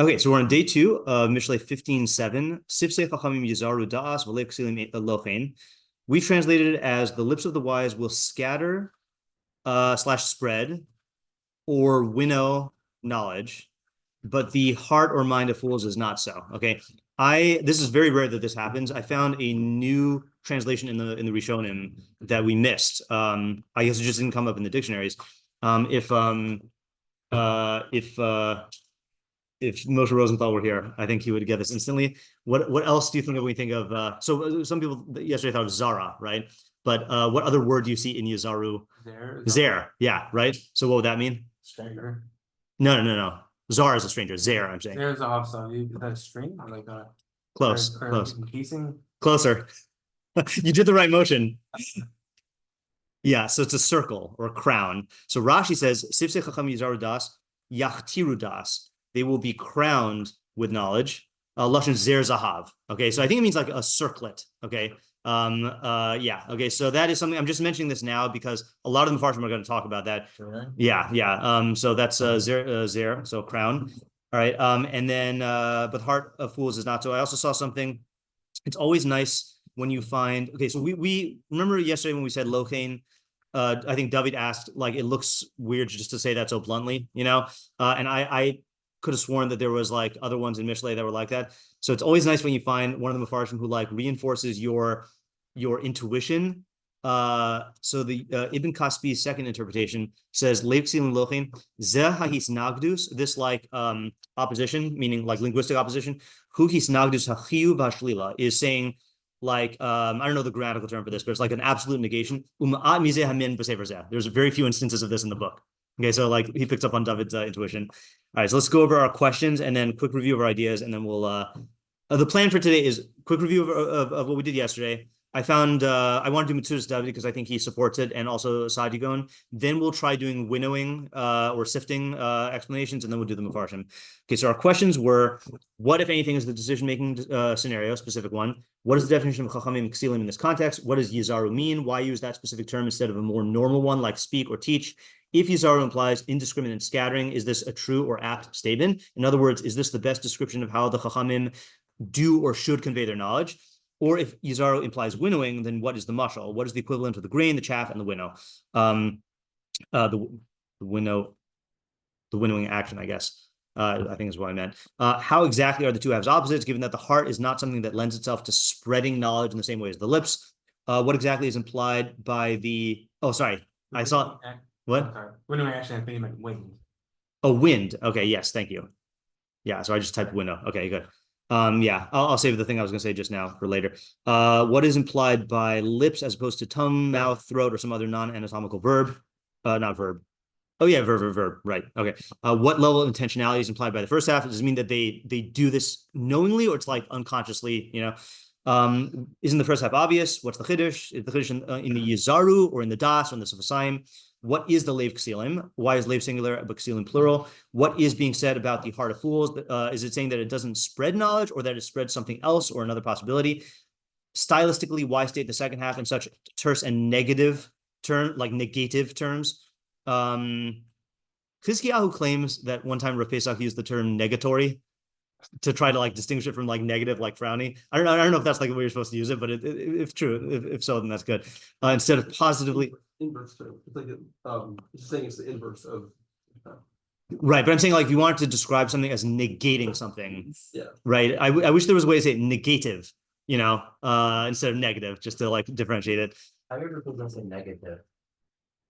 Okay, so we're on day 2 of Mishlei 15:7. Sifsei chachamim yizaru da'as v'lev ksilim lochein. We translated it as the lips of the wise will scatter slash spread or winnow knowledge, but the heart or mind of fools is not so. Okay, this is very rare that this happens. I found a new translation in the Rishonim that we missed. I guess it just didn't come up in the dictionaries. If Moshe Rosenthal were here, I think he would get this instantly. What else do you think of when we think of? So some people yesterday thought of Zara, right? But what other word do you see in Yazaru? Zer, yeah, right. So what would that mean? Stranger. No. Zara is a stranger. Zer, I'm saying. There's a hobson. Is that a string or like a close? Piecing? Closer. You did the right motion. Yeah, so it's a circle or a crown. So Rashi says, "Sifsei chacham yizaru das yachtiru das." They will be crowned with knowledge. Lashon zer zahav. Okay, so I think it means like a circlet. Okay. Yeah. Okay, so that is something I'm just mentioning this now because a lot of the Mepharshim are going to talk about that. Sure. Yeah. So that's zer, so crown. All right. And then but heart of fools is not so. I also saw something. It's always nice when you find. Okay, so we remember yesterday when we said lochein. I think David asked, like, it looks weird just to say that so bluntly, and I could have sworn that there was like other ones in Mishlei that were like that. So it's always nice when you find one of the Mepharshim who like reinforces your intuition. So the Ibn Kaspi's second interpretation says Lev Ksilin Lochin Zeh Hahis Nagdus, this like opposition, meaning like linguistic opposition, Hu His Nagdus Hachiyu Vashlila is saying like I don't know the grammatical term for this, but it's like an absolute negation. There's very few instances of this in the book. Okay, so like he picks up on David's intuition. All right, so let's go over our questions and then quick review of our ideas, and then we'll. The plan for today is quick review of what we did yesterday. I found I want to do Matsudas David because I think he supports it, and also Sadigon. Then we'll try doing winnowing or sifting explanations, and then we'll do the Mepharshim. Okay, so our questions were: what, if anything, is the decision-making scenario, specific one? What is the definition of chachamim ksilim in this context? What does yizaru mean? Why use that specific term instead of a more normal one like speak or teach? If yizaru implies indiscriminate scattering, is this a true or apt statement? In other words, is this the best description of how the chachamim do or should convey their knowledge? Or if yizaru implies winnowing, then what is the mashal? What is the equivalent of the grain, the chaff, and the winnow? The winnowing action, I guess. I think is what I meant. How exactly are the two halves opposites, given that the heart is not something that lends itself to spreading knowledge in the same way as the lips? What exactly is implied by the... Oh, sorry. I saw... What? Winnowing action, I think you meant wind. Oh, wind. Okay, yes, thank you. Yeah, so I just typed winnow. Okay, good. Yeah, I'll save the thing I was going to say just now for later. What is implied by lips as opposed to tongue, mouth, throat, or some other non-anatomical verb? Not verb. Oh yeah, verb. Right. Okay. What level of intentionality is implied by the first half? Does it mean that they do this knowingly, or it's like unconsciously? Isn't the first half obvious? What's the chiddush? Is the chiddush in the yizaru or in the das or in the sufasayim? What is the lev ksilim? Why is lev singular but ksilim plural? What is being said about the heart of fools? Is it saying that it doesn't spread knowledge, or that it spreads something else or another possibility? Stylistically, why state the second half in such terse and negative terms? Chizkiyahu claims that one time Rav Pesach used the term negatory to try to like distinguish it from like negative, like frowny. I don't know if that's like the way you're supposed to use it, but if true, if so, then that's good. Instead of positively inverse term. It's like it's saying it's the inverse of right, but I'm saying like if you wanted to describe something as negating something, yeah, right? I wish there was a way to say negative, instead of negative, just to like differentiate it. I remember people say negative.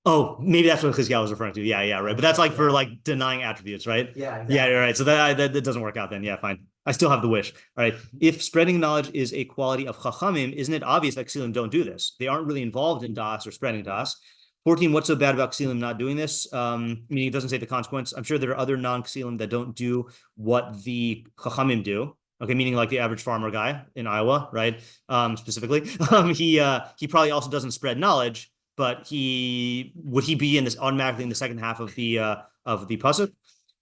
Oh, maybe that's what Chizkiyahu was referring to. Yeah, right. But that's like for like denying attributes, right? Yeah, exactly. Yeah, right. So that doesn't work out then. Yeah, fine. I still have the wish. All right. If spreading knowledge is a quality of chachamim, isn't it obvious that ksilim don't do this? They aren't really involved in das or spreading das. 14, what's so bad about ksilim not doing this? Meaning it doesn't say the consequence. I'm sure there are other non-ksilim that don't do what the chachamim do. Okay, meaning like the average farmer guy in Iowa, right? Specifically, he probably also doesn't spread knowledge. But would he be in this automatically in the second half of the pasuk?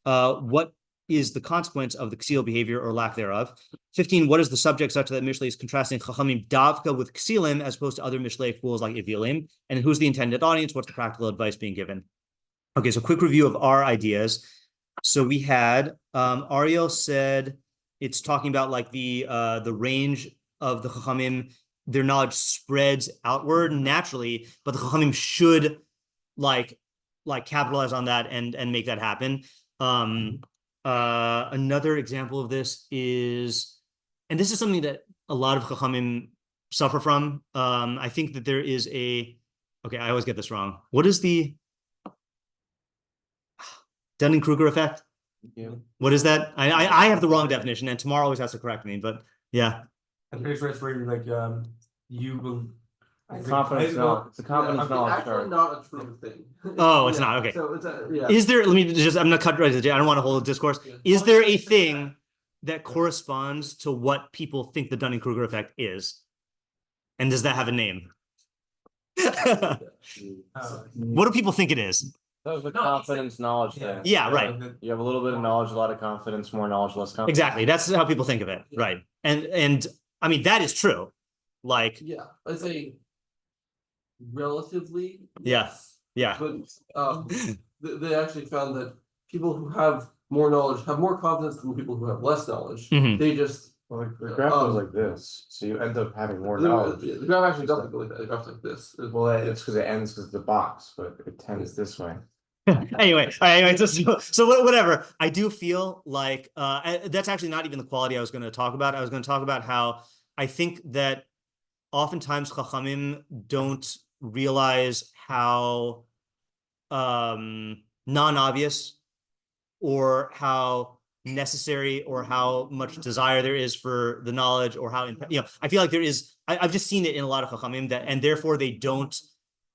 What is the consequence of the ksil behavior or lack thereof? 15. What is the subject such that Mishlei is contrasting chachamim davka with ksilim as opposed to other Mishlei fools like ivilim? And who's the intended audience? What's the practical advice being given? Okay, so quick review of our ideas. So we had Ariel said it's talking about like the range of the Chachamim, their knowledge spreads outward naturally, but the Chachamim should like capitalize on that and make that happen. Another example of this is, and this is something that a lot of Chachamim suffer from. I think that there is okay, I always get this wrong. What is the Dunning-Kruger effect? Yeah. What is that? I have the wrong definition, and Tamar always has to correct me, but yeah. I'm pretty sure it's where you like you will. Confidence knowledge. It's a confidence knowledge Actually chart. not a true thing. Oh, it's Yeah, not, okay. So it's yeah. Is there, let me just, I'm gonna cut right to the, I don't want to hold a discourse. Yeah. Is there a thing that corresponds to what people think the Dunning-Kruger effect is? And does that have a name? What do people think it is? That was the confidence knowledge thing. Yeah, right. You have a little bit of knowledge, a lot of confidence, more knowledge, less confidence. Exactly. That's how people think of it. Right. And I mean, that is true. Like, Yeah, I'd say relatively. Yeah. yes. yeah. But they actually found that people who have more knowledge have more confidence than people who have less knowledge. Mhm. They just Well, the graph goes like this, so you end up having more knowledge. the graph actually doesn't go like that. The graph's like this. Well, it's because it ends because the box, but it tends this way. Anyway, all right, anyway, so whatever. I do feel like that's actually not even the quality I was going to talk about. I was going to talk about how I think that oftentimes Chachamim don't realize how non-obvious or how necessary or how much desire there is for the knowledge, or how, I feel like there is, I've just seen it in a lot of Chachamim that, and therefore they don't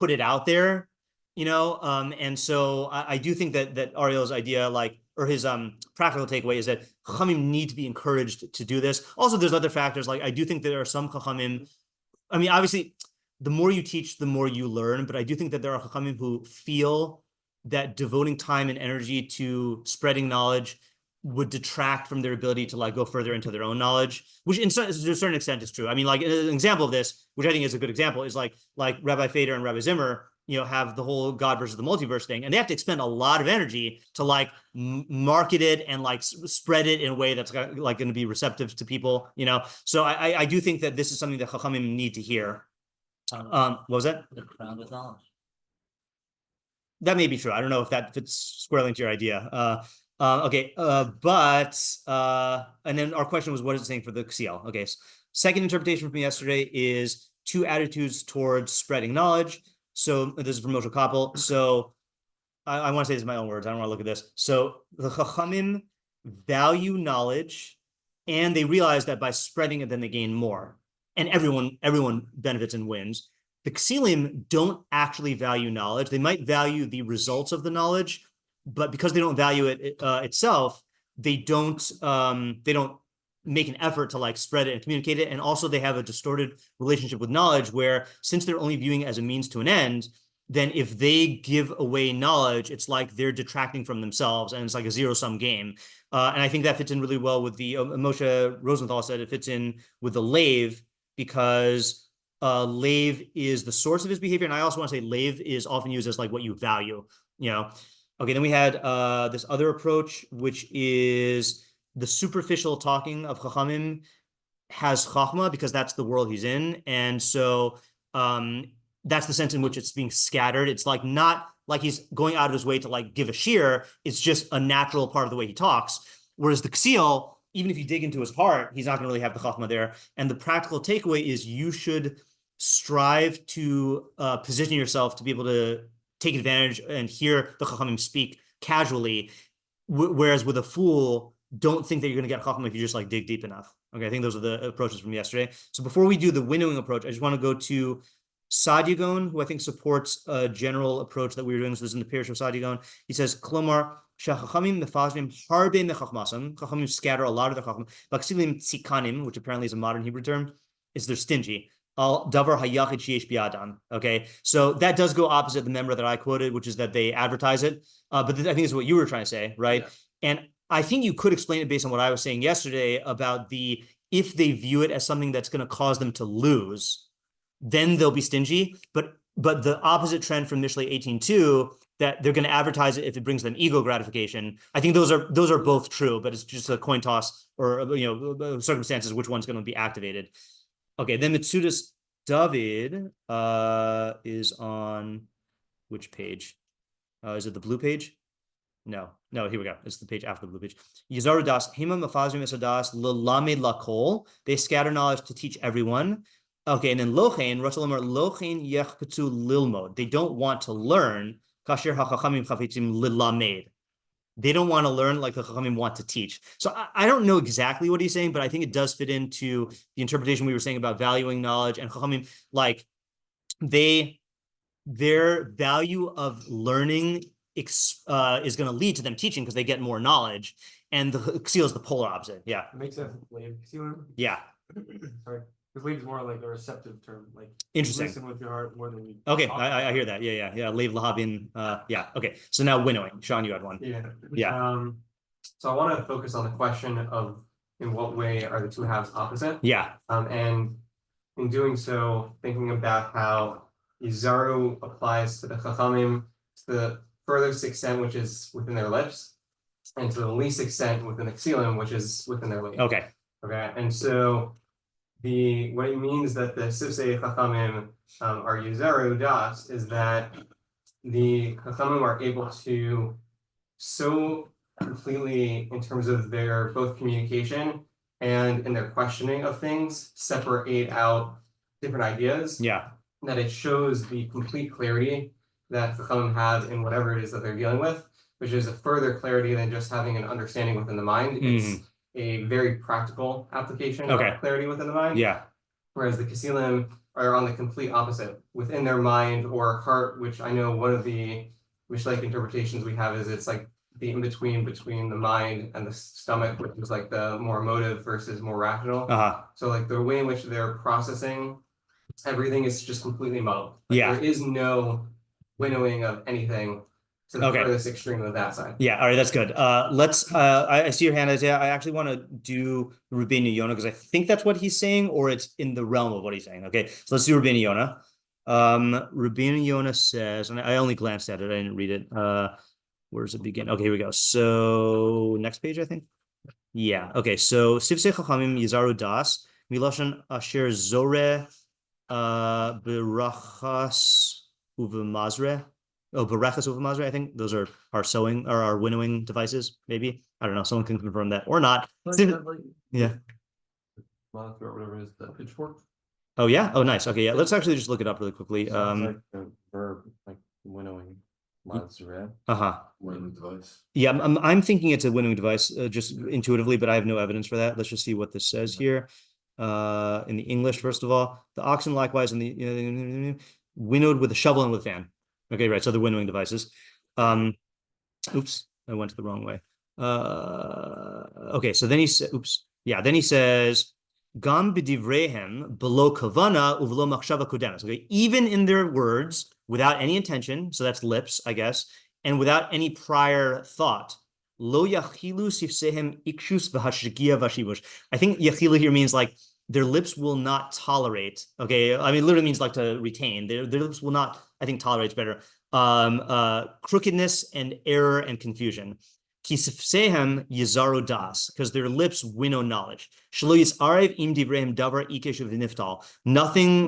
put it out there. And so I do think that Ariel's idea, like, or his practical takeaway is that Chachamim need to be encouraged to do this. Also, there's other factors. Like, I do think there are some Chachamim, I mean, obviously, the more you teach, the more you learn, but I do think that there are Chachamim who feel that devoting time and energy to spreading knowledge would detract from their ability to like go further into their own knowledge, which to a certain extent is true. I mean, like an example of this, which I think is a good example, is like Rabbi Feder and Rabbi Zimmer, have the whole God versus the multiverse thing, and they have to expend a lot of energy to like market it and like spread it in a way that's like going to be receptive to people, So I do think that this is something that Chachamim need to hear. What was that? The crown with knowledge. That may be true. I don't know if that fits squarely into your idea. Okay, and then our question was, what is it saying for the Ksiel? Okay, so second interpretation from yesterday is two attitudes towards spreading knowledge. So this is from Moshe Koppel. So I want to say this in my own words. I don't want to look at this. So the Chachamim value knowledge, and they realize that by spreading it, then they gain more. And everyone benefits and wins. The Ksilim don't actually value knowledge. They might value the results of the knowledge, but because they don't value it itself, they don't make an effort to like spread it and communicate it. And also they have a distorted relationship with knowledge where, since they're only viewing it as a means to an end, then if they give away knowledge, it's like they're detracting from themselves, and it's like a zero-sum game. And I think that fits in really well with the Moshe Rosenthal said it fits in with the lave, because lave is the source of his behavior. And I also want to say lave is often used as like what you value, Okay, then we had this other approach, which is the superficial talking of Chachamim has Chachma because that's the world he's in. And so that's the sense in which it's being scattered. It's like not like he's going out of his way to like give a shiur. It's just a natural part of the way he talks. Whereas the Ksiel, even if you dig into his heart, he's not going to really have the Chachma there. And the practical takeaway is you should strive to position yourself to be able to take advantage and hear the Chachamim speak casually, whereas with a fool, don't think that you're going to get Chacham if you just like dig deep enough. Okay, I think those are the approaches from yesterday. So before we do the winnowing approach, I just want to go to Sadigon, who I think supports a general approach that we were doing. So this is in the Pirush of Sadigon. He says, Klomar, Shachachamim mefazlim harbe mechachmasam. Chachamim scatter a lot of the Chacham. Vaksilim tzikanim, which apparently is a modern Hebrew term, is they're stingy. Al davar hayachid sheyesh bi'adam. Okay, so that does go opposite the member that I quoted, which is that they advertise it. But I think is what you were trying to say, right? Yeah. And I think you could explain it based on what I was saying yesterday about if they view it as something that's going to cause them to lose, then they'll be stingy. But the opposite trend from Mishlei 18:2 that they're going to advertise it if it brings them ego gratification. I think those are both true, but it's just a coin toss or circumstances which one's going to be activated. Okay, then Mitsudas David is on which page? Is it the blue page? No, here we go. It's the page after the blue page. Yizar das hima mafazim esadas lelamed lakol. They scatter knowledge to teach everyone. Okay, and then lochein, Rasulullah lochein yechkatu lilmod. They don't want to learn. Kasher hachachamim chafitzim lilamed. They don't want to learn like the chachamim want to teach. So I don't know exactly what he's saying, but I think it does fit into the interpretation we were saying about valuing knowledge and chachamim, like their value of learning is going to lead to them teaching because they get more knowledge, and the ksil is the polar opposite. Yeah, It makes sense. yeah. Sorry, because leave is more like a receptive term. Like Interesting. Listen with your heart more than we. Okay, talk I about hear it. that. Yeah. Leave lahavin. Yeah. Okay. So now winnowing. Sean, you had one. Yeah. So I want to focus on the question of in what way are the two halves opposite? Yeah. And in doing so, thinking about how Yizru applies to the Chachamim to the furthest extent which is within their lips, and to the least extent within the Ksilim, which is within their lips. Okay. And so what it means that the Sifsei Chachamim are Yizru das is that the Chachamim are able to so completely in terms of their both communication and in their questioning of things, separate out different ideas. Yeah. That it shows the complete clarity that the Chachamim have in whatever it is that they're dealing with, which is a further clarity than just having an understanding within the mind. It's a very practical application of clarity within the mind. Yeah. Whereas the Kesilim are on the complete opposite within their mind or heart, which I know one of the Mishlei interpretations we have is it's like the in-between between the mind and the stomach, which is like the more emotive versus more rational. So like the way in which they're processing everything is just completely muddled. Like there is no winnowing of anything to the furthest extreme of that side. Yeah, all right, that's good. Let's I see your hand, Isaiah. I actually want to do Rubinu Yona because I think that's what he's saying, or it's in the realm of what he's saying. Okay, so let's do Rubinu Yona. Rubinu Yona says, and I only glanced at it, I didn't read it. Where does it begin? Okay, here we go. So next page, I think. Yeah. Okay. So Sifsei Chachamim Yizru das Miloshan Asher Zore Berachas Uvemazre. Oh, Berachas Uvemazre. I think those are our sewing or our winnowing devices. Maybe, I don't know. Someone can confirm that or not. Yeah. Monitor or whatever it is, the pitchfork. Oh yeah. Oh nice. Okay. Yeah. Let's actually just look it up really quickly. Like the verb, like winnowing. Winnowing device. Yeah, I'm thinking it's a winnowing device just intuitively, but I have no evidence for that. Let's just see what this says here. In the English, first of all, the oxen likewise in the winnowed with a shovel and with a fan. Okay, right. So the winnowing devices. Oops, I went the wrong way. Okay, so then he says, oops, yeah, then he says, Gam b'divrehem below kavana uvelo machshava kudemes. Okay, even in their words, without any intention, so that's lips, I guess, and without any prior thought. Lo yachilu sifsehem ikshus v'hashgiya v'shivush. I think yachilu here means like their lips will not tolerate. Okay, I mean literally means like to retain. Their lips will not. I think tolerates better. Crookedness and error and confusion. Kisifsehem Yizru das, because their lips winnow knowledge. Nothing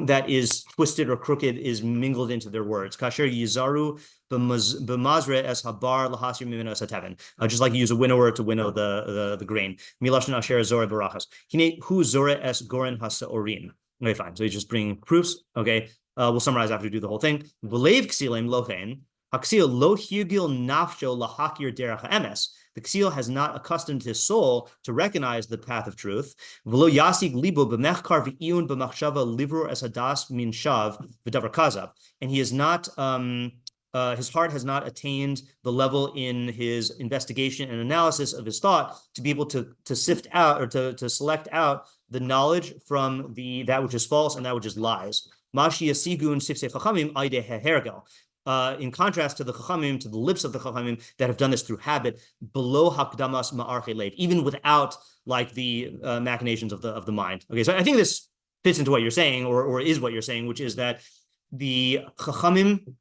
that is twisted or crooked is mingled into their words. Kasher Yizru b'mazre es habar lahasir mimeno es hateven. Just like you use a winnower to winnow the grain. Milashon asher zore barachas. Hine hu zore es goren hasaorim. Okay, fine. So he's just bringing proofs. Okay, we'll summarize after we do the whole thing. B'leiv ksilim lochen. Haksil lo higil nafsho lahakir derech emes. The ksil has not accustomed his soul to recognize the path of truth. V'lo yasig libo b'mechkar v'iun b'machshava livrur es hadas min shav v'davar kazav. And he is not, his heart has not attained the level in his investigation and analysis of his thought to be able to sift out or to select out the knowledge from that which is false and that which is lies. Mashi yasigun sifsei chachamim aide hehergel. In contrast to the Chachamim, to the lips of the Chachamim that have done this through habit, below Hakdamas Ma'arche Lev, even without like the machinations of the mind. Okay, so I think this fits into what you're saying, or is what you're saying, which is that the Chachamim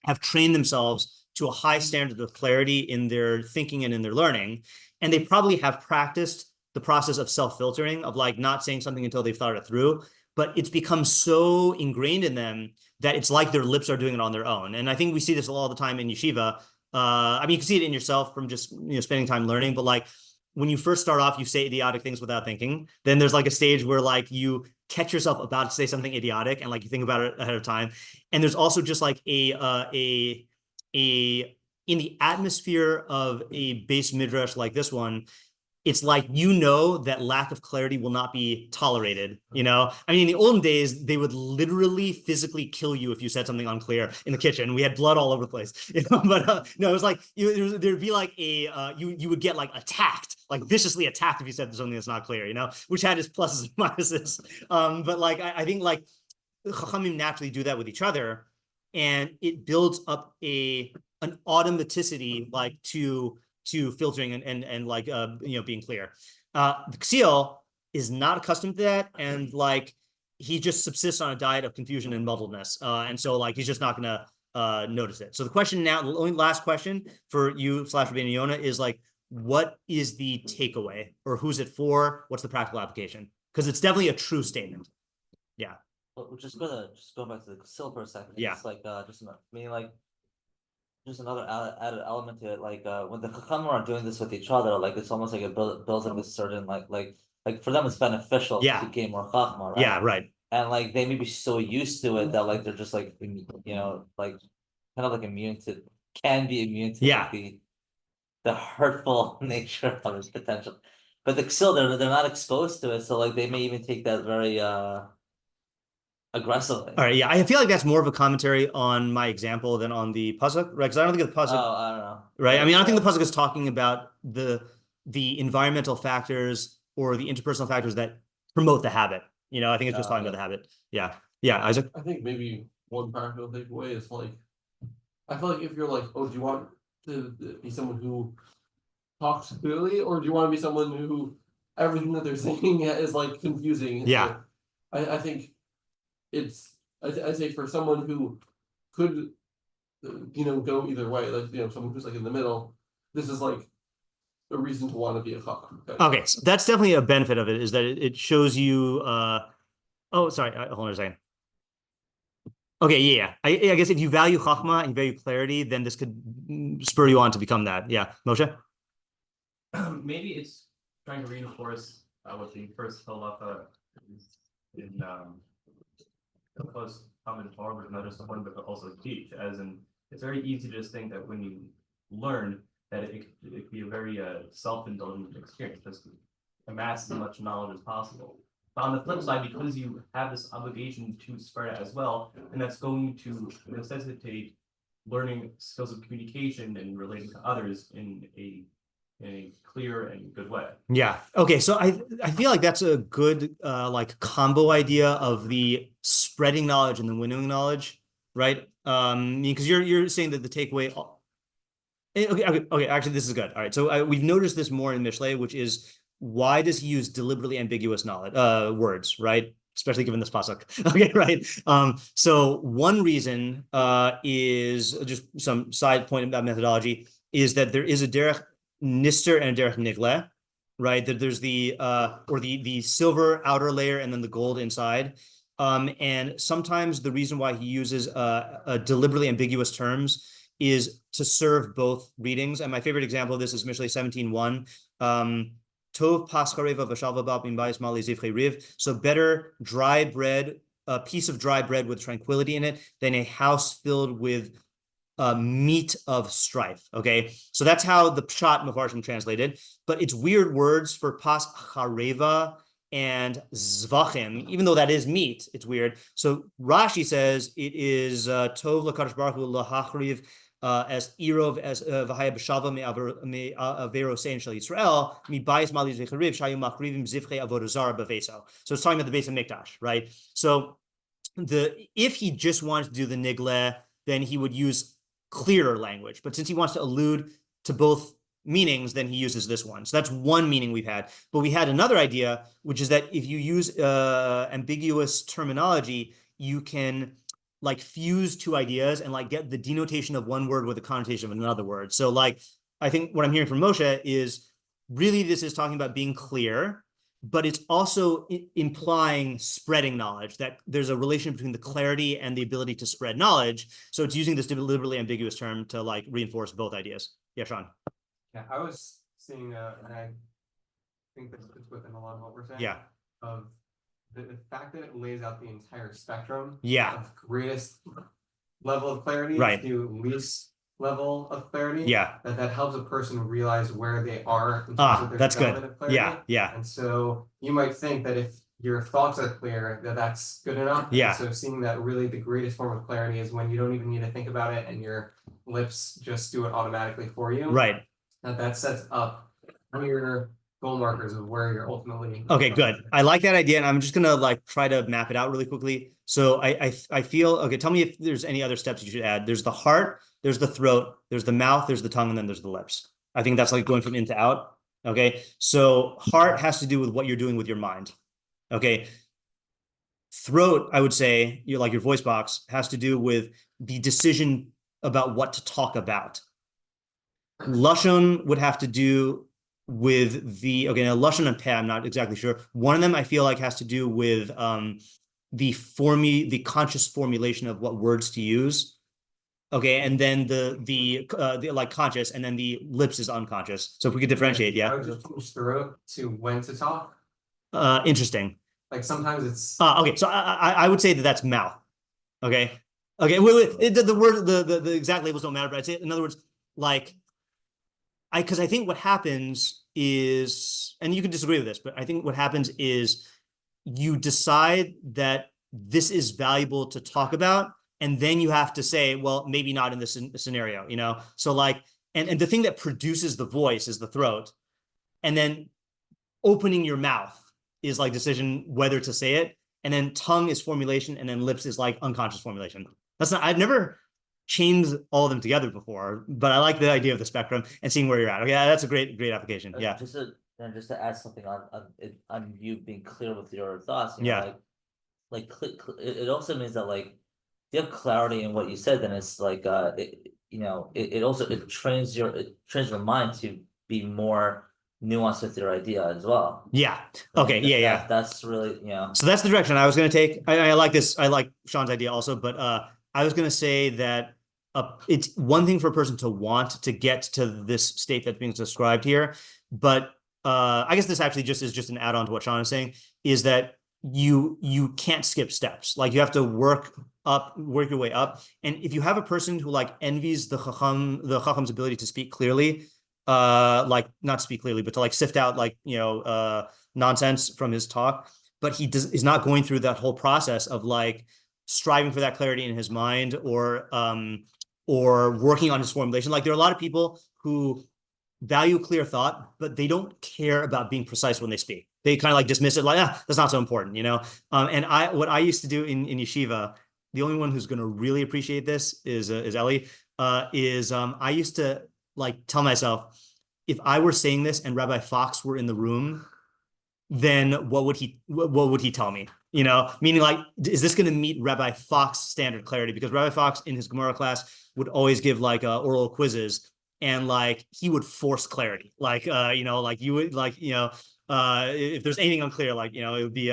have trained themselves to a high standard of clarity in their thinking and in their learning. And they probably have practiced the process of self-filtering, of like not saying something until they've thought it through, but it's become so ingrained in them that it's like their lips are doing it on their own. And I think we see this all the time in yeshiva. I mean, you can see it in yourself from just, spending time learning, but like when you first start off, you say idiotic things without thinking. Then there's like a stage where like you catch yourself about to say something idiotic and like you think about it ahead of time. And there's also just like in the atmosphere of a base midrash like this one, it's like, that lack of clarity will not be tolerated, I mean, in the olden days, they would literally physically kill you if you said something unclear in the kitchen. We had blood all over the place, but no, it was like, there'd be like you would get like attacked, like viciously attacked if you said something that's not clear, which had its pluses and minuses. But like, I think like Chachamim naturally do that with each other, and it builds up an automaticity like to filtering and like being clear. The Ksiel is not accustomed to that, and like he just subsists on a diet of confusion and muddledness, and so like he's just not gonna notice it. So the question now, the only last question for you / Rבינו Yona is like, what is the takeaway, or who's it for? What's the practical application? Because it's definitely a true statement. Yeah. Well, we're just gonna go back to the Ksiel for a second. Yeah. It's like just another added element to it. Like when the Chachamim are doing this with each other, like it's almost like it builds up a certain like for them it's beneficial to gain more Chachma, right? Yeah, right. And like they may be so used to it that like they're just like like kind of like can be immune to like, the hurtful nature of its potential. But the Ksiel, they're not exposed to it, so like they may even take that very aggressively. All right, yeah, I feel like that's more of a commentary on my example than on the pasuk, right? Because I don't think the pasuk. Oh, I don't know. Right, I mean, I don't think the pasuk is talking about the environmental factors or the interpersonal factors that promote the habit. I think it's just talking about the habit. Yeah, Isaac. I think maybe one practical takeaway is like, I feel like if you're like, oh, do you want to be someone who talks clearly, or do you want to be someone who everything that they're saying is like confusing? Yeah, I think it's I say for someone who could go either way, like someone who's like in the middle, this is like a reason to want to be a chacham. Okay, so that's definitely a benefit of it, is that it shows you oh, sorry, hold on a second. Okay, yeah. I guess if you value chachma and you value clarity, then this could spur you on to become that. Yeah, Moshe? Maybe it's trying to reinforce what the first halacha is in close common Torah, but not just one, but also teach. As in, it's very easy to just think that when you learn, that it could be a very self-indulgent experience, just to amass as much knowledge as possible. But on the flip side, because you have this obligation to spread it as well, and that's going to necessitate learning skills of communication and relating to others in a clear and good way. Yeah. Okay. So I feel like that's a good like combo idea of the spreading knowledge and the winnowing knowledge, right? Because you're saying that the takeaway. Okay. Actually, this is good. All right. So we've noticed this more in Mishlei, which is, why does he use deliberately ambiguous knowledge words, right? Especially given this pasuk. Okay, right. So one reason is just some side point about methodology, is that there is a derech nister and a derech nigle, right? That there's the silver outer layer and then the gold inside. And sometimes the reason why he uses deliberately ambiguous terms is to serve both readings. And my favorite example of this is Mishlei 17:1. Tov paskareva v'shalva min bayis mali zivchei riv. So better dry bread, a piece of dry bread with tranquility in it, than a house filled with meat of strife. Okay, so that's how the pshat mefarshim translated. But it's weird words for pas chareva and zvachim, even though that is meat. It's weird. So Rashi says it is tov lakadosh baruch hu lahachriv as irov as v'haya b'shalva me avero sein shel Yisrael mi bayis mali zechariv shayu machrivim zivchei avodah zara b'veso. So it's talking about the base of mikdash, right? So if he just wanted to do the nigle, then he would use clearer language. But since he wants to allude to both meanings, then he uses this one. So that's one meaning we've had. But we had another idea, which is that if you use ambiguous terminology, you can like fuse two ideas and like get the denotation of one word with the connotation of another word. So like, I think what I'm hearing from Moshe is really this is talking about being clear, but it's also implying spreading knowledge, that there's a relation between the clarity and the ability to spread knowledge. So it's using this deliberately ambiguous term to like reinforce both ideas. Yeah, Sean. Yeah, I was seeing, and I think this fits within a lot of what we're saying. Yeah. Of the fact that it lays out the entire spectrum. Yeah. Of greatest level of clarity. Right. To least level of clarity. Yeah. That helps a person realize where they are in terms of their that's development good. of clarity. Yeah. Yeah. And so you might think that if your thoughts are clear, that's good enough. Yeah. And so seeing that really the greatest form of clarity is when you don't even need to think about it and your lips just do it automatically for you. Right. That sets up clear goal markers of where you're ultimately. Okay, good. I like that idea, and I'm just gonna like try to map it out really quickly. So I feel okay. Tell me if there's any other steps you should add. There's the heart, there's the throat, there's the mouth, there's the tongue, and then there's the lips. I think that's like going from in to out. Okay, so heart has to do with what you're doing with your mind. Okay, throat, I would say, you're like your voice box has to do with the decision about what to talk about. Lashon would have to do with the, okay, now Lashon and Peh, I'm not exactly sure. One of them I feel like has to do with the conscious formulation of what words to use. Okay, and then the like conscious, and then the lips is unconscious. So if we could differentiate, I yeah. would just change throat to when to talk. Interesting. Like sometimes it's. Okay, so I would say that that's mouth. Okay. Okay. Wait. The word the exact labels don't matter, but I'd say in other words, like because I think what happens is, and you can disagree with this, but I think what happens is you decide that this is valuable to talk about, and then you have to say, well, maybe not in this scenario, you know? So like, and the thing that produces the voice is the throat, and then opening your mouth is like decision whether to say it, and then tongue is formulation, and then lips is like unconscious formulation. That's not, I've never chained all of them together before, but I like the idea of the spectrum and seeing where you're at. Okay, that's a great application. Yeah. Just to add something on you being clear with your thoughts. You know, Yeah. it also means that like if you have clarity in what you said, then it's like it also trains your mind to be more nuanced with your idea as well. Yeah. Okay. Yeah. That's really, you know. So that's the direction I was going to take. I like this. I like Sean's idea also, but I was going to say that it's one thing for a person to want to get to this state that's being described here, but I guess this actually is just an add-on to what Sean is saying, is that you can't skip steps. Like you have to work your way up. And if you have a person who like envies the Chacham's ability to speak clearly, like not speak clearly, but to like sift out like, nonsense from his talk, but is not going through that whole process of like striving for that clarity in his mind or working on his formulation. Like there are a lot of people who value clear thought, but they don't care about being precise when they speak. They kind of like dismiss it like, that's not so important, you know? And what I used to do in yeshiva, the only one who's going to really appreciate this is Ellie, I used to like tell myself, if I were saying this and Rabbi Fox were in the room, then what would he tell me? You know, meaning like, is this going to meet Rabbi Fox standard clarity? Because Rabbi Fox in his Gemara class would always give like oral quizzes, and like he would force clarity. Like like you would like if there's anything unclear, like it would be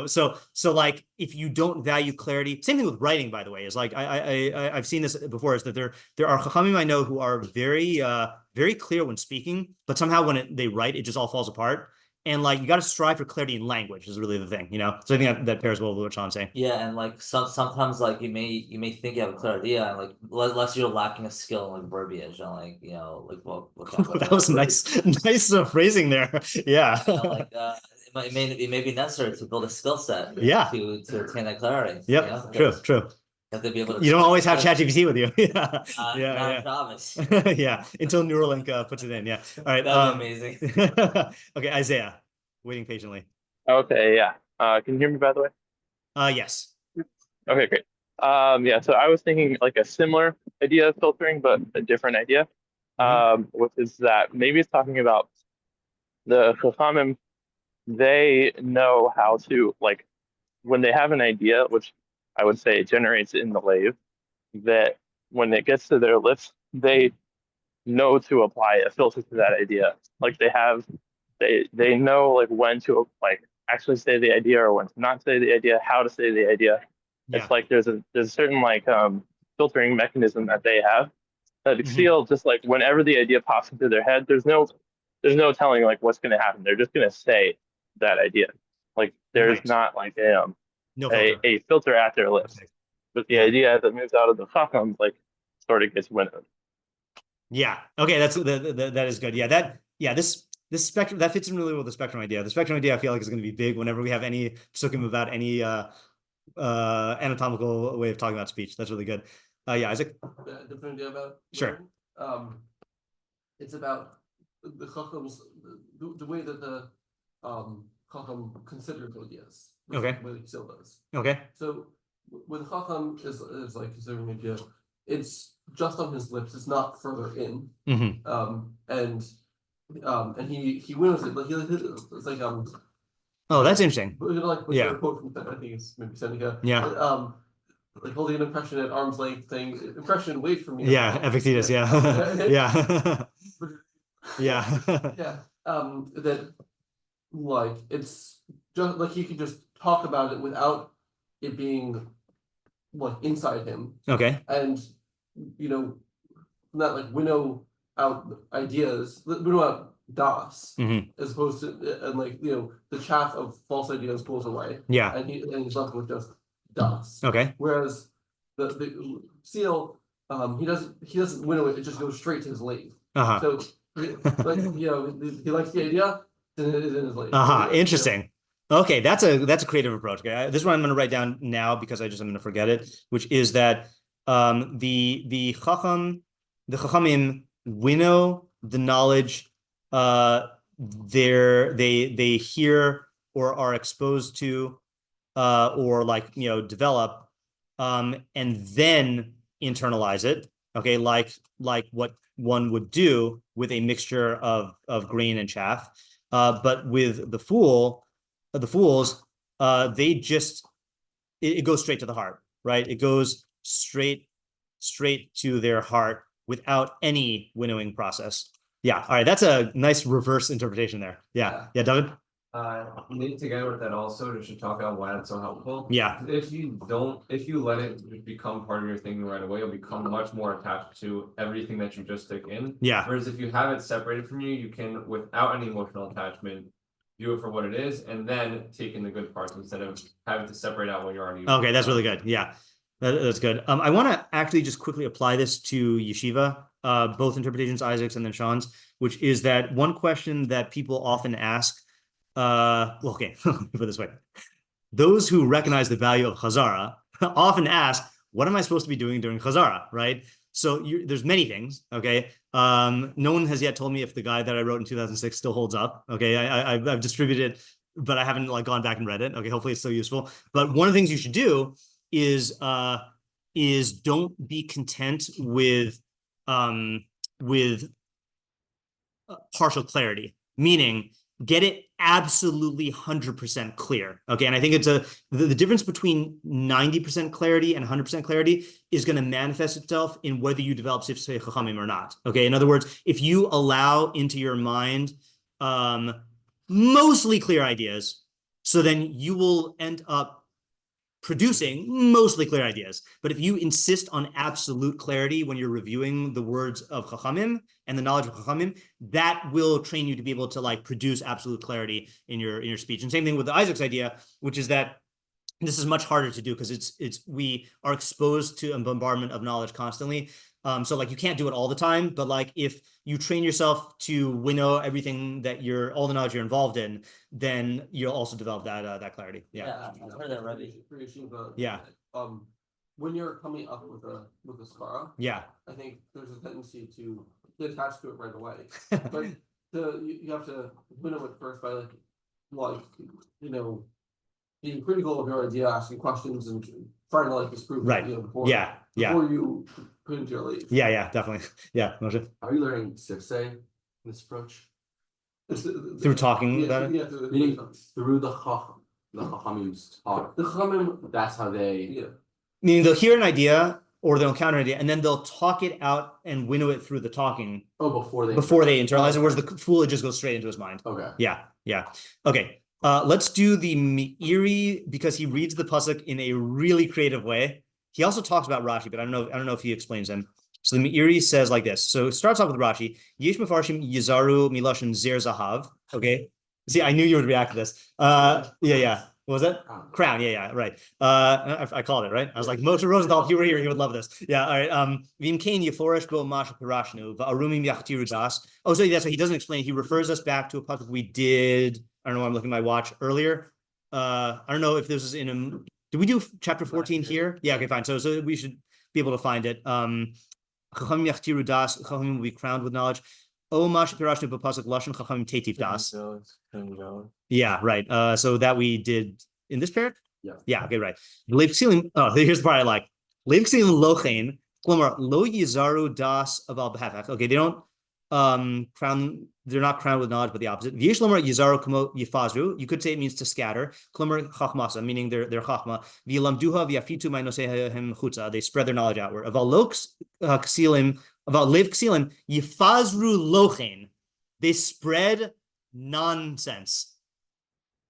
so like if you don't value clarity, same thing with writing, by the way, is like I've seen this before, is that there are chachamim I know who are very very clear when speaking, but somehow when they write, it just all falls apart. And like you got to strive for clarity in language is really the thing, So I think that pairs well with what Sean's saying. Yeah, and like sometimes like you may think you have a clear idea, and like unless you're lacking a skill in like verbiage, and like what that was nice phrasing there. Yeah. It may be necessary to build a skill set. Yeah. To attain that clarity. Yep. True. You have to be able to. You don't always have ChatGPT with you. Yeah. Yeah. Promise. Yeah. Until Neuralink puts it in. Yeah. All right. That'd be amazing. Okay, Isaiah, waiting patiently. Okay, yeah. Can you hear me, by the way? Yes. Okay, great. Yeah, so I was thinking like a similar idea of filtering, but a different idea, which is that maybe it's talking about the Chachamim. They know how to, like, when they have an idea, which I would say, generates in the lave, that when it gets to their lips, they know to apply a filter to that idea. Like they know like when to like actually say the idea or when to not say the idea, how to say the idea. It's like there's a certain like filtering mechanism that they have that feel just like whenever the idea pops into their head, there's no telling like what's going to happen. They're just going to say that idea. Like there's not like a filter at their lips. But the idea that moves out of the chacham like sort of gets winnowed. Yeah. Okay. That is good. Yeah. This spectrum that fits in really well with the spectrum idea. The spectrum idea I feel like is going to be big whenever we have any psukim about any anatomical way of talking about speech. That's really good. Yeah, Isaac. Different idea about sure. It's about the chachams, the way that the chacham considers ideas. Okay. The way he still does. Okay. So when chacham is like considering an idea, it's just on his lips. It's not further in. And he winnows it. Like it's like Oh, that's interesting. Like yeah. Quote from, I think it's maybe Seneca. Yeah. Like holding an impression at arm's length, saying impression, wait for me. Yeah, Epictetus. Yeah. Yeah. Yeah. Yeah. That like it's just like he can just talk about it without it being like inside him. Okay. And not like winnow out ideas, winnow out das, as opposed to and like the chaff of false ideas goes away. Yeah. And he's left with just das. Okay. Whereas the seal, he doesn't winnow it; it just goes straight to his lathe. So like he likes the idea, then it is in his lathe. Interesting. Okay, that's a creative approach. Okay, this one I'm going to write down now because I'm going to forget it. Which is that the chachamim winnow the knowledge they hear or are exposed to or like develop and then internalize it. Okay, like what one would do with a mixture of grain and chaff. But with the fools, they just it goes straight to the heart, right? It goes straight to their heart without any winnowing process. Yeah. All right. That's a nice reverse interpretation there. Yeah. Yeah, David? Maybe together with that also, just to talk about why that's so helpful. Yeah. If you let it become part of your thinking right away, you'll become much more attached to everything that you just took in. Yeah. Whereas if you have it separated from you, you can, without any emotional attachment, view it for what it is, and then take in the good parts instead of having to separate out what you're already. Okay, that's really good. Yeah. That's good. I want to actually just quickly apply this to yeshiva, both interpretations, Isaac's and then Sean's, which is that one question that people often ask, okay, let me put it this way. Those who recognize the value of chazara often ask, what am I supposed to be doing during chazara, right? So there's many things, okay? No one has yet told me if the guide that I wrote in 2006 still holds up, okay? I've distributed it, but I haven't gone back and read it, okay? Hopefully it's still useful. But one of the things you should do is don't be content with partial clarity, meaning get it absolutely 100% clear. Okay. And I think it's the difference between 90% clarity and 100% clarity is going to manifest itself in whether you develop sifsei chachamim or not. Okay. In other words, if you allow into your mind mostly clear ideas, so then you will end up producing mostly clear ideas. But if you insist on absolute clarity when you're reviewing the words of Chachamim and the knowledge of Chachamim, that will train you to be able to produce absolute clarity in your speech. And same thing with the Isaac's idea, which is that this is much harder to do because we are exposed to a bombardment of knowledge constantly. So you can't do it all the time, but if you train yourself to winnow everything that all the knowledge you're involved in, then you'll also develop that clarity. Yeah. I've heard that already. Yeah. When you're coming up with a skara, yeah, I think there's a tendency to get attached to it right away. But you have to winnow it first by being critical of your idea, asking questions, and trying to disprove right. it before you put into your lead. Yeah, definitely. Yeah, Moshe. Are you learning sifsei in this approach? Through talking about it? Yeah, through the chachamim's talk. The chachamim, that's how they Meaning they'll hear an idea or they'll encounter an idea, and then they'll talk it out and winnow it through the talking before they internalize it, whereas the fool, it just goes straight into his mind. Okay. Yeah. Okay. Let's do the Meiri, because he reads the pasuk in a really creative way. He also talks about Rashi, but I don't know if he explains them. So the Meiri says like this. So it starts off with Rashi. Yesh mefarshim Yzaru milashon zer zahav. Okay. See, I knew you would react to this. Yeah. What was that? Crown. Yeah, right. I called it, right? I was like, Moshe Rosenthal, if you were here, he would love this. Yeah, all right. Vim kain yeforish bo masha pirashnu va'arumim yachtiru das. Oh, so that's what he doesn't explain. He refers us back to a pasuk we did. I don't know why I'm looking at my watch earlier. I don't know if this is in a. Did we do chapter 14 here? Yeah, okay, fine. So we should be able to find it. Chachamim yachtiru das. Chachamim will be crowned with knowledge. Oh, masha pirashnu b'pasuk lashon chachamim tetiv das. Yeah, right. So that we did in this pair? Yeah, okay, right. Here's the part I like. Lochein, lo yizaru das aval b'hafach. Okay, they don't crown, they're not crowned with knowledge, but the opposite. V'yesh lomar yizaru kamo yifazru. You could say it means to scatter. Klomer chachmasa, meaning they're chachma. V'yilamduha v'yafitu ma'nosehem chutza. They spread their knowledge outward. Aval lo ksilim, aval lev ksilim yifazru lochein. They spread nonsense.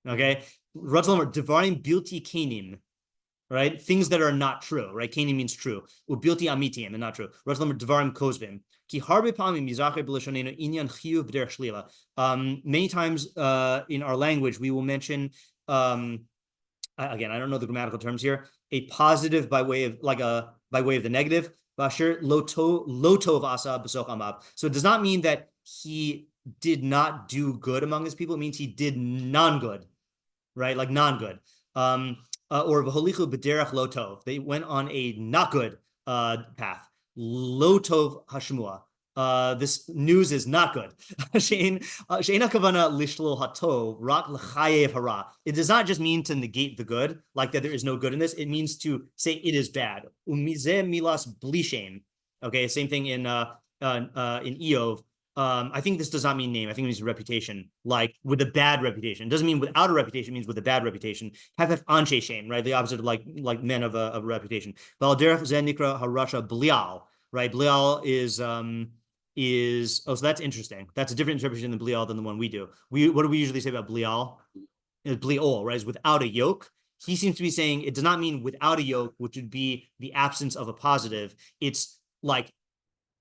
Okay, Ratzlomer Devarim Bilti Kanim, right? Things that are not true, right? Kanim means true. Ubilti Amitiim and not true. Ratzlomer Devarim Kozvim. Ki harbe pamim mizache b'lashonenu inyan chiyuv b'derech shlila. Many times in our language we will mention again, I don't know the grammatical terms here, a positive by way of the negative. Basher loto asa b'soch amav. So it does not mean that he did not do good among his people. It means he did non-good, right? Like non-good. Or v'holichu b'derech lo tov. They went on a not good path. Lo tov hashmua. This news is not good. She'ena kavana lishlo hatov rak l'chayev hara. It does not just mean to negate the good, like that there is no good in this. It means to say it is bad. Umizeh milas blishem. Okay, same thing in Eov. I think this does not mean name. I think it means reputation, like with a bad reputation. It doesn't mean without a reputation, it means with a bad reputation. Have anshe shame, right? The opposite of like men of a reputation. Balderech zenikra harasha blial, right? Blial is so that's interesting. That's a different interpretation than blial than the one we do. What do we usually say about blial? It's bliol, right? It's without a yoke. He seems to be saying it does not mean without a yoke, which would be the absence of a positive. It's like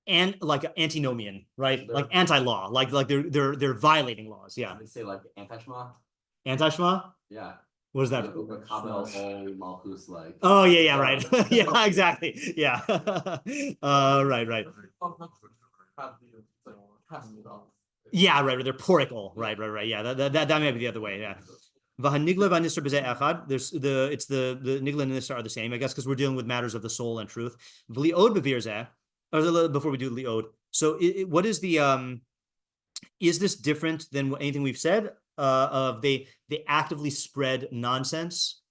antinomian, right? Like anti-law, like they're violating laws. Yeah. They say like anti-shma. Anti-shma? Yeah. What is that? Like. Oh yeah, right. Yeah, exactly. Yeah. Right. Yeah, right. They're porical. Right. Yeah, that might be the other way. Yeah. There's it's the nigla and nisar are the same, I guess, because we're dealing with matters of the soul and truth. Before we do liod, so what is the is this different than anything we've said? Of they actively spread nonsense,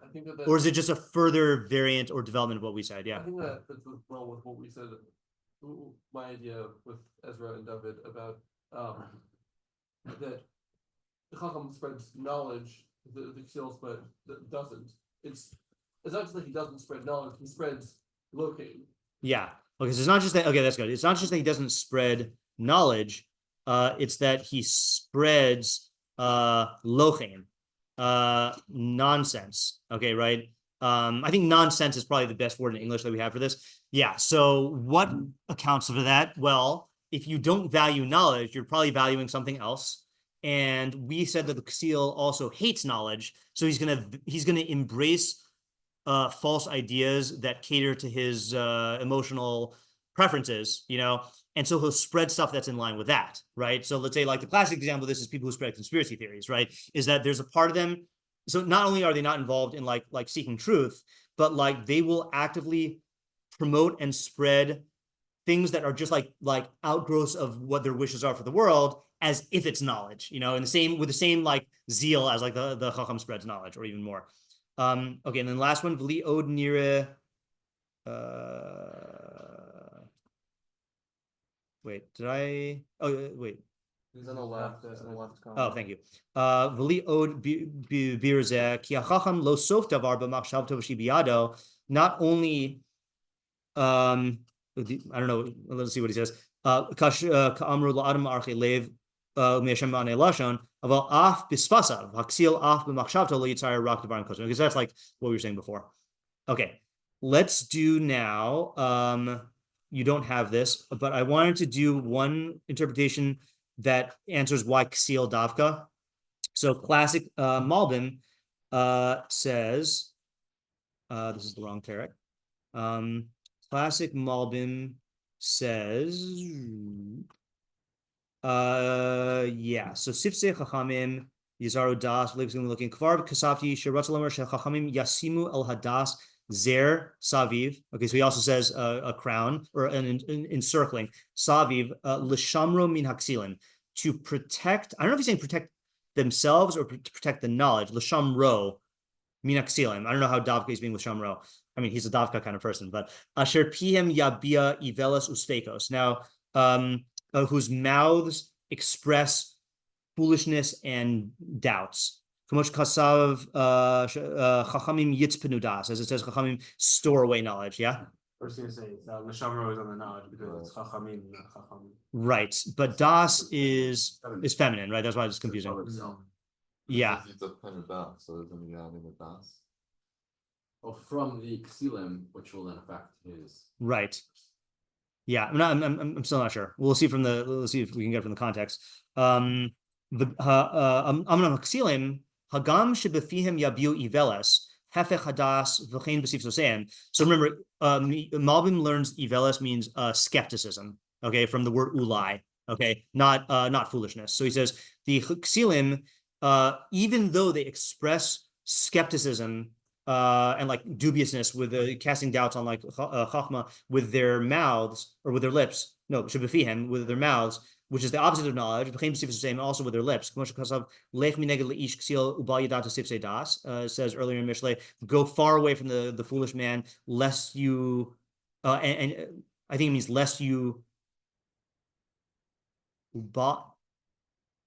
I think or is it just a further variant or development of what we said? Yeah, I think that fits well with what we said. My idea with Ezra and David about that the Chacham spreads knowledge, the Ksil spread doesn't. It's not just that he doesn't spread knowledge; he spreads locating. Yeah. Okay, so it's not just that. Okay, that's good. It's not just that he doesn't spread knowledge. It's that he spreads lochein, nonsense. Okay, right. I think nonsense is probably the best word in English that we have for this. Yeah. So what accounts for that? Well, if you don't value knowledge, you're probably valuing something else. And we said that the Ksil also hates knowledge, so he's gonna embrace false ideas that cater to his emotional preferences, and so he'll spread stuff that's in line with that, right? So let's say like the classic example of this is people who spread conspiracy theories, right? Is that there's a part of them, so not only are they not involved in like seeking truth, but like they will actively promote and spread things that are just like outgrowths of what their wishes are for the world, as if it's knowledge, and with the same like zeal as like the Chacham spreads knowledge, or even more. Okay, and then last one, Vli od nire. Wait, did I? Oh, wait. He's on the left. Oh, thank you. Vli od birzeh ki hachacham lo sof davar b'machshavto v'shi biyado not only I don't know, let's see what he says. Because that's like what we were saying before. Okay, let's do now. You don't have this, but I wanted to do one interpretation that answers why ksil davka. So classic Malbim says, this is the wrong parak. Classic Malbim says, yeah. So Sifsei Chachamim Yizaro Das looking Kvar Kasafti Shiratzalamer Shechachamim Yasimu El Hadas Zer Saviv. Okay, so he also says a crown or an encircling Saviv Lishamro Min Haksilin, to protect. I don't know if he's saying protect themselves or to protect the knowledge. Lishamro Min Haksilin. I don't know how Davka is being with Shamro. I mean, he's a Davka kind of person, but Asher Pihem Yabia Ivelas Usfekos. Now, whose mouths express foolishness and doubts. Kamosh Kasav Chachamim Yitzpenu Das, as it says, Chachamim store away knowledge. Yeah. First thing to say is that Neshamro is on the knowledge because it's Chachamim, not Chachamim. Right, but Das is feminine, right? That's why it's confusing. Yeah. It's a pen of das, so there's only adding a das. Oh, from the Ksilim, which will then affect his. Right. Yeah, I'm still not sure. We'll see let's see if we can get from the context. The Amram Ksilim Hagam Shebefihim Yabiu Iveles Hefech Hadas V'chein B'sif Sosein. So remember, Malbim learns Iveles means skepticism. Okay, from the word ulai. Okay, not foolishness. So he says the Ksilim, even though they express skepticism and like dubiousness with casting doubts on like chachma with their mouths or with their lips. No, shebefihem with their mouths, which is the opposite of knowledge. Also with their lips. Says earlier in Mishlei, go far away from the foolish man, lest you, and I think it means lest you,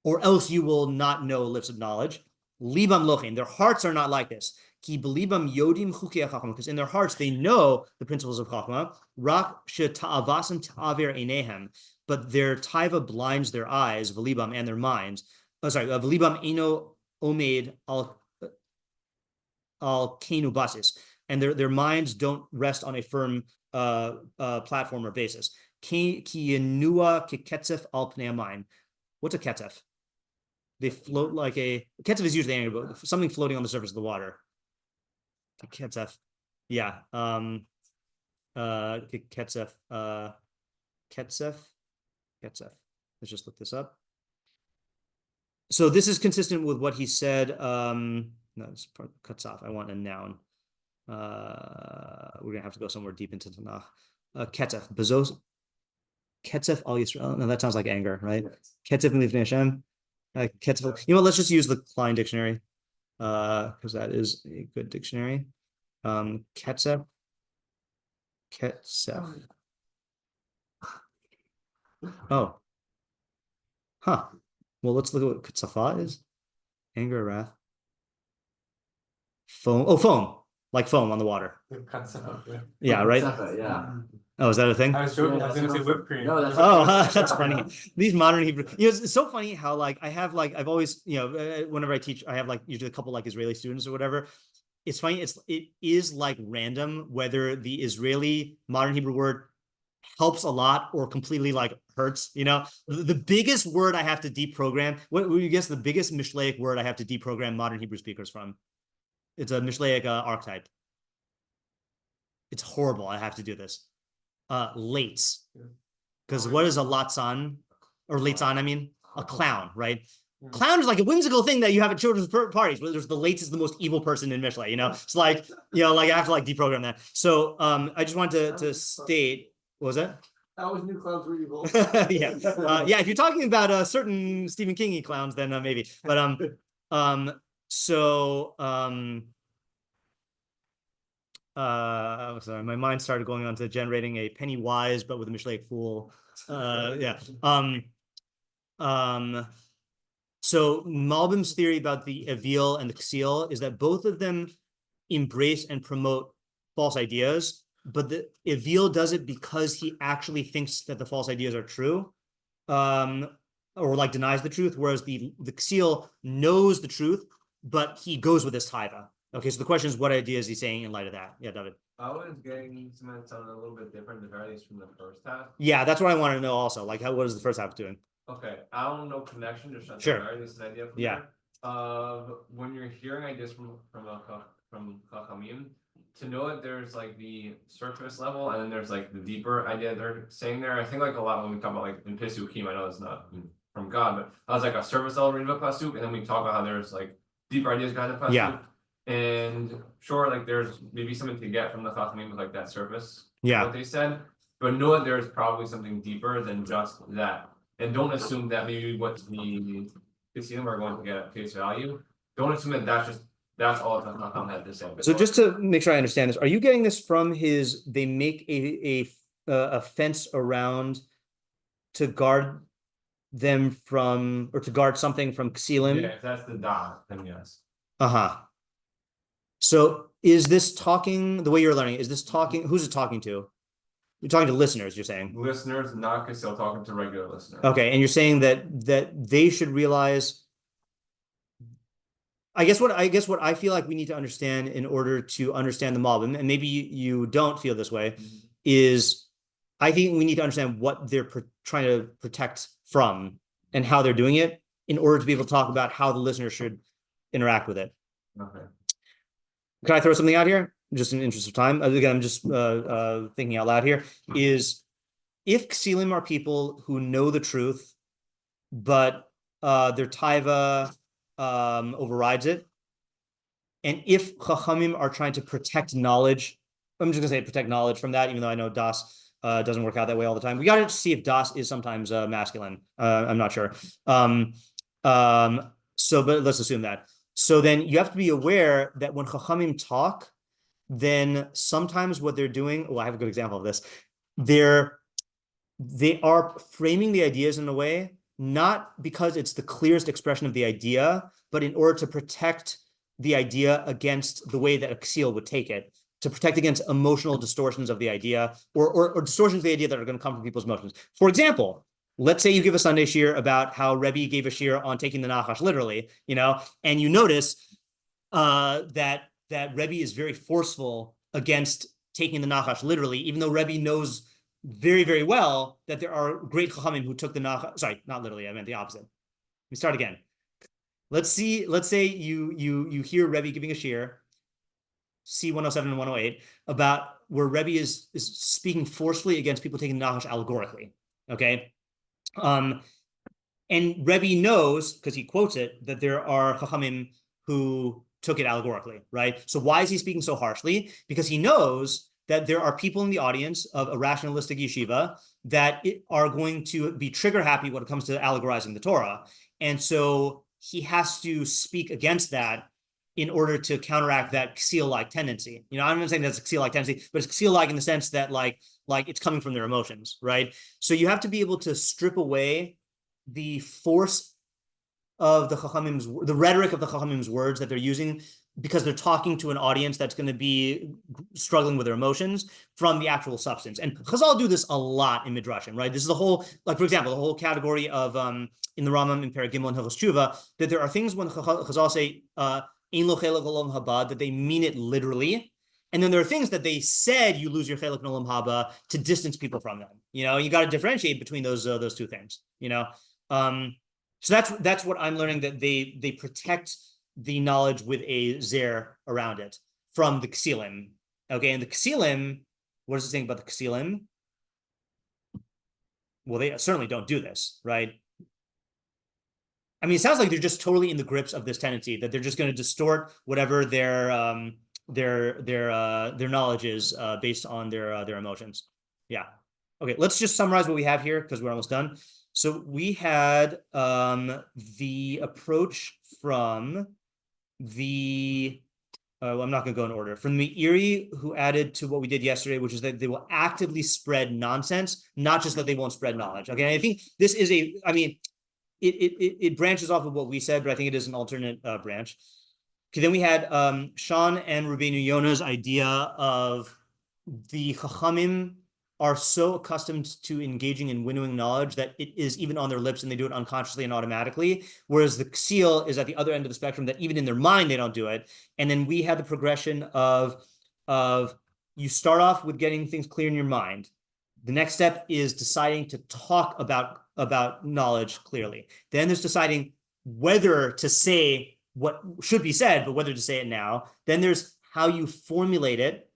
or else you will not know lips of knowledge. Libam lochin, their hearts are not like this. Because in their hearts they know the principles of Chachma. But their taiva blinds their eyes, v'libam, and their minds. V'libam eno omed al kenu basis, and their minds don't rest on a firm platform or basis. Ki yenua kiketzef al pnei hamayim. What's a ketzef? They float like a ketzef is usually anger, but something floating on the surface of the water. Ketzef, yeah. Ketzef. Let's just look this up. So this is consistent with what he said. No, it's cuts off. I want a noun. We're gonna have to go somewhere deep into Tanakh. Ketzef, bezos. Ketzef al Yisrael. No, that sounds like anger, right? Ketzef milifnei Hashem. Ketzef. You know what? Let's just use the Klein dictionary. Because that is a good dictionary. Ketzef. Oh. Huh. Well, let's look at what Ketzafa is. Anger or wrath. Foam. Oh, foam. Like foam on the water. Yeah, right? Yeah. Oh, is that a thing? I was joking. I was going to say whipped cream. No, that's funny. These modern Hebrew, it's so funny how like I've always, whenever I teach, I have like usually a couple like Israeli students or whatever. It's funny. It is like random whether the Israeli modern Hebrew word helps a lot or completely like hurts. The biggest word I have to deprogram. What would you guess the biggest Mishleic word I have to deprogram modern Hebrew speakers from? It's a Mishleic archetype. It's horrible. I have to do this. Lates, because what is a latsan or latesan? I mean, a clown, right? Clown is like a whimsical thing that you have at children's parties. But there's the lates is the most evil person in Mishlei. It's like like I have to like deprogram that. So I just wanted to state, what was that? That was new clowns were evil. Yeah, yeah. If you're talking about certain Stephen King-y clowns, then maybe. But sorry, my mind started going on to generating a penny wise, but with a Mishlei fool. Yeah. So Malbim's theory about the Avil and the Ksil is that both of them embrace and promote false ideas, but the Evil does it because he actually thinks that the false ideas are true, or like denies the truth, whereas the Ksil knows the truth, but he goes with his taiva. Okay, so the question is, what idea is he saying in light of that? Yeah, David. I was getting something a little bit different, the very least from the first half. Yeah, that's what I want to know also. Like, what is the first half doing? Okay, I don't know connection, just at Sure. the very least an idea from Yeah. there. Of when you're hearing ideas from Chachamim, to know that there's like the surface level and then there's like the deeper idea they're saying there. I think like a lot when we talk about like in Pisukim, I know it's not from God, but I was like a surface level reading of pasuk, and then we talk about how there's like deeper ideas behind the pasuk. Yeah. And sure, like there's maybe something to get from the Chachamim with like that surface, Yeah. what they said, but know that there's probably something deeper than just that. And don't assume that maybe what the Kisidim are going to get at face value. Don't assume that that's all that Chacham had to say. So just to make sure I understand this, are you getting this from his? They make a fence around to guard them from, or to guard something from Ksilim. Yeah, if that's the dot, then yes. Uh-huh. So is this talking, the way you're learning, is this talking, who's it talking to? You're talking to listeners, you're saying. Listeners, not Kasil, talking to regular listeners. Okay, and you're saying that they should realize. I guess what I feel like we need to understand in order to understand the mob, and maybe you don't feel this way, is I think we need to understand what they're trying to protect from and how they're doing it in order to be able to talk about how the listener should interact with it. Okay. Can I throw something out here? Just in the interest of time. Again, I'm just thinking out loud here. Is if Ksilim are people who know the truth, but their taiva overrides it, and if Chachamim are trying to protect knowledge, I'm just gonna say protect knowledge from that, even though I know Das doesn't work out that way all the time. We gotta see if Das is sometimes masculine. I'm not sure. So, but let's assume that. So then you have to be aware that when Chachamim talk, then sometimes what they're doing, well, I have a good example of this. They are framing the ideas in a way, not because it's the clearest expression of the idea, but in order to protect the idea against the way that a Ksil would take it, to protect against emotional distortions of the idea, or distortions of the idea that are going to come from people's emotions. For example, let's say you give a Sunday shiur about how Rebbe gave a shiur on taking the Nachash literally, and you notice that Rebbe is very forceful against taking the Nachash literally, even though Rebbe knows very, very well that there are great Chachamim who took the Nachash. Sorry, not literally. I meant the opposite. Let me start again. Let's say you hear Rebbe giving a shiur, C107 and 108, about where Rebbe is speaking forcefully against people taking the Nachash allegorically. Okay. And Rebbe knows, because he quotes it, that there are Chachamim who took it allegorically, right? So why is he speaking so harshly? Because he knows that there are people in the audience of a rationalistic yeshiva that are going to be trigger happy when it comes to allegorizing the Torah. And so he has to speak against that in order to counteract that Ksil-like tendency. I'm not saying that's a Ksil-like tendency, but it's Ksil-like in the sense that like it's coming from their emotions, right? So you have to be able to strip away the force of the Chachamim's, the rhetoric of the Chachamim's words that they're using, because they're talking to an audience that's going to be struggling with their emotions, from the actual substance. And Chazal do this a lot in Midrashim, right? This is the whole, like, for example, the whole category of, in the Rambam in Perek Gimel and Hilchos Tshuva, that there are things when Chazal say, Ein lo chelek olam haba, that they mean it literally. And then there are things that they said you lose your chelek in olam haba to distance people from them. You got to differentiate between those two things. So that's what I'm learning, that they protect the knowledge with a zer around it from the Ksilim. Okay, and the Ksilim, what does it say about the Ksilim? Well, they certainly don't do this, right? I mean, it sounds like they're just totally in the grips of this tendency that they're just going to distort whatever their knowledge is based on their emotions. Yeah. Okay, let's just summarize what we have here because we're almost done. So we had the approach from the I'm not going to go in order, from Meiri, who added to what we did yesterday, which is that they will actively spread nonsense, not just that they won't spread knowledge. Okay, and I think this is it branches off of what we said, but I think it is an alternate branch. Okay, then we had Sean and Rubinu Yona's idea of the Chachamim are so accustomed to engaging in winnowing knowledge that it is even on their lips and they do it unconsciously and automatically, whereas the Ksil is at the other end of the spectrum that even in their mind they don't do it. And then we had the progression of you start off with getting things clear in your mind. The next step is deciding to talk about knowledge clearly. Then there's deciding whether to say what should be said, but whether to say it now. Then there's how you formulate it.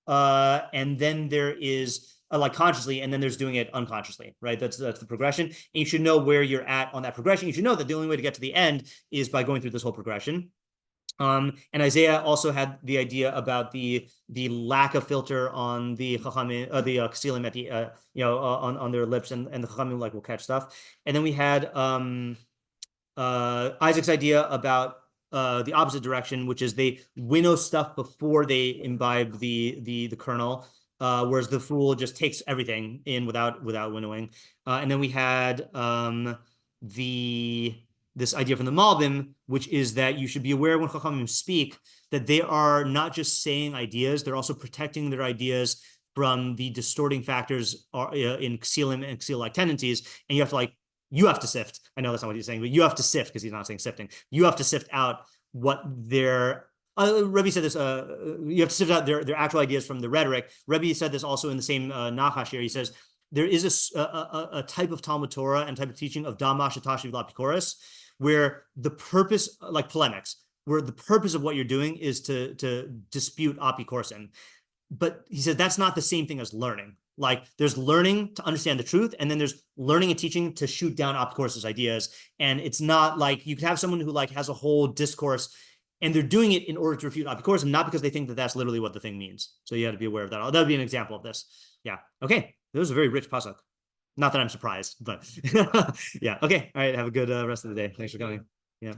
And then there is like consciously, and then there's doing it unconsciously, right? That's the progression. And you should know where you're at on that progression. You should know that the only way to get to the end is by going through this whole progression. And Isaiah also had the idea about the lack of filter on the chachamim, the ksilim at the on their lips, and the chachamim like will catch stuff. And then we had Isaac's idea about the opposite direction, which is they winnow stuff before they imbibe the kernel, whereas the fool just takes everything in without winnowing. And then we had this idea from the Malbim, which is that you should be aware when Chachamim speak that they are not just saying ideas, they're also protecting their ideas from the distorting factors in Ksilim and Ksil-like tendencies. And you have to sift. I know that's not what he's saying, but you have to sift, because he's not saying sifting. You have to sift out what their Rebbe said this, you have to sift out their actual ideas from the rhetoric. Rebbe said this also in the same Nachash here. He says, there is a type of Talmud Torah and type of teaching of Damash Tashiv Lapikoris, where the purpose, like polemics, where the purpose of what you're doing is to dispute apikorsin. But he said that's not the same thing as learning. Like there's learning to understand the truth, and then there's learning and teaching to shoot down apikorsin's ideas. And it's not like you could have someone who like has a whole discourse and they're doing it in order to refute apikorsin, not because they think that that's literally what the thing means. So you have to be aware of that. That would be an example of this. Yeah. Okay. This was a very rich pasuk. Not that I'm surprised, but yeah. Okay. All right. Have a good rest of the day. Thanks for coming. Yeah.